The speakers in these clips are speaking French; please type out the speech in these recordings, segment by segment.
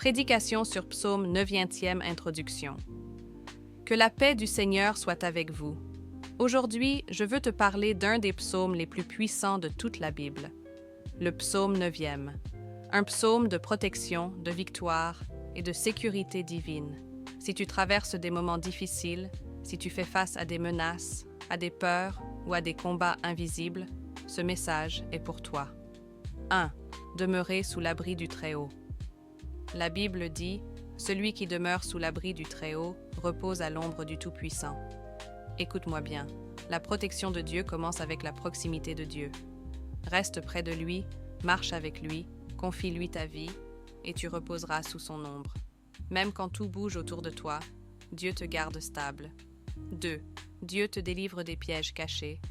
Prédication sur Psaume 9e introduction. Que la paix du Seigneur soit avec vous. Aujourd'hui, je veux te parler d'un des psaumes les plus puissants de toute la Bible, le psaume 9e, un psaume de protection, de victoire et de sécurité divine. Si tu traverses des moments difficiles, si tu fais face à des menaces, à des peurs ou à des combats invisibles, ce message est pour toi. 1. Demeurer sous l'abri du Très-Haut. La Bible dit « Celui qui demeure sous l'abri du Très-Haut repose à l'ombre du Tout-Puissant ». Écoute-moi bien, la protection de Dieu commence avec la proximité de Dieu. Reste près de lui, marche avec lui, confie-lui ta vie, et tu reposeras sous son ombre. Même quand tout bouge autour de toi, Dieu te garde stable. 2. Dieu te délivre des pièges cachés.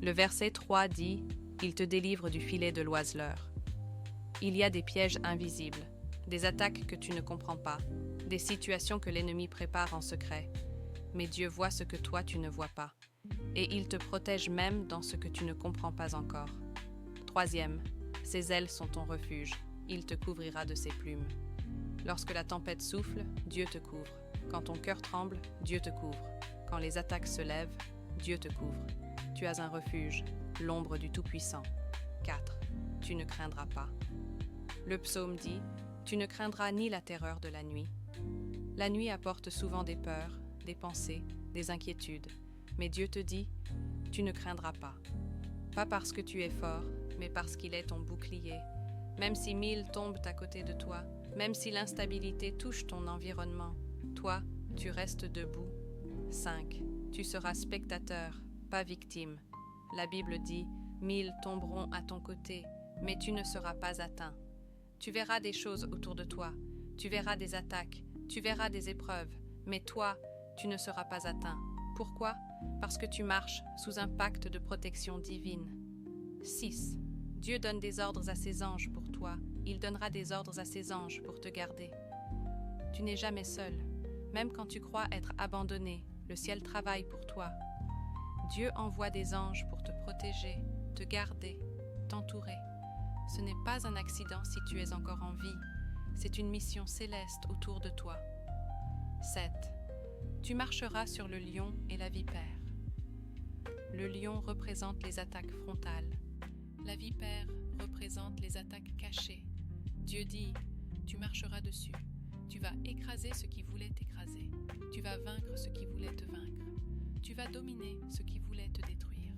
Le verset 3 dit « Il te délivre du filet de l'oiseleur ». Il y a des pièges invisibles, des attaques que tu ne comprends pas, des situations que l'ennemi prépare en secret. Mais Dieu voit ce que toi tu ne vois pas. Et il te protège même dans ce que tu ne comprends pas encore. 3. Ses ailes sont ton refuge. Il te couvrira de ses plumes. Lorsque la tempête souffle, Dieu te couvre. Quand ton cœur tremble, Dieu te couvre. Quand les attaques se lèvent, Dieu te couvre. Tu as un refuge, l'ombre du Tout-Puissant. 4. Tu ne craindras pas. Le psaume dit « Tu ne craindras ni la terreur de la nuit ». La nuit apporte souvent des peurs, des pensées, des inquiétudes. Mais Dieu te dit « Tu ne craindras pas ». Pas parce que tu es fort, mais parce qu'il est ton bouclier. Même si 1000 tombent à côté de toi, même si l'instabilité touche ton environnement, toi, tu restes debout. 5. Tu seras spectateur, pas victime. La Bible dit « 1000 tomberont à ton côté, mais tu ne seras pas atteint ». Tu verras des choses autour de toi, tu verras des attaques, tu verras des épreuves, mais toi, tu ne seras pas atteint. Pourquoi ? Parce que tu marches sous un pacte de protection divine. 6. Dieu donne des ordres à ses anges pour toi. Il donnera des ordres à ses anges pour te garder. Tu n'es jamais seul. Même quand tu crois être abandonné, le ciel travaille pour toi. Dieu envoie des anges pour te protéger, te garder, t'entourer. Ce n'est pas un accident si tu es encore en vie. C'est une mission céleste autour de toi. 7. Tu marcheras sur le lion et la vipère. Le lion représente les attaques frontales. La vipère représente les attaques cachées. Dieu dit, tu marcheras dessus. Tu vas écraser ce qui voulait t'écraser. Tu vas vaincre ce qui voulait te vaincre. Tu vas dominer ce qui voulait te détruire.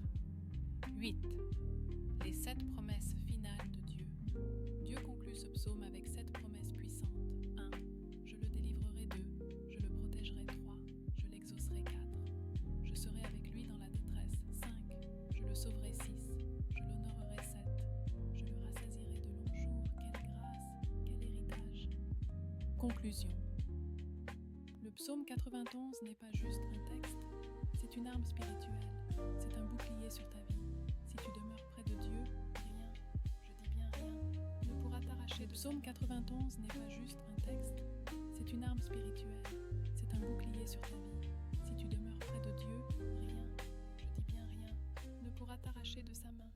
8. Les 7 promesses finales de Dieu. Dieu conclut ce psaume avec 7 promesses puissantes. 1. Je le délivrerai. 2. Je le protégerai. 3. Je l'exaucerai. 4. Je serai avec lui dans la détresse. 5. Je le sauverai. 6. Je l'honorerai. 7. Je le rassasierai de longs jours. Quelle grâce, quel héritage. Conclusion. Le psaume 91 n'est pas juste un texte, c'est une arme spirituelle. C'est un bouclier sur ta vie. Si tu demeures près de Dieu, rien, je dis bien rien, ne pourra t'arracher. Le psaume 91 n'est pas juste un texte, c'est une arme spirituelle. C'est un bouclier sur ta vie. Si tu demeures près de Dieu, rien, je dis bien rien, ne pourra t'arracher de sa main.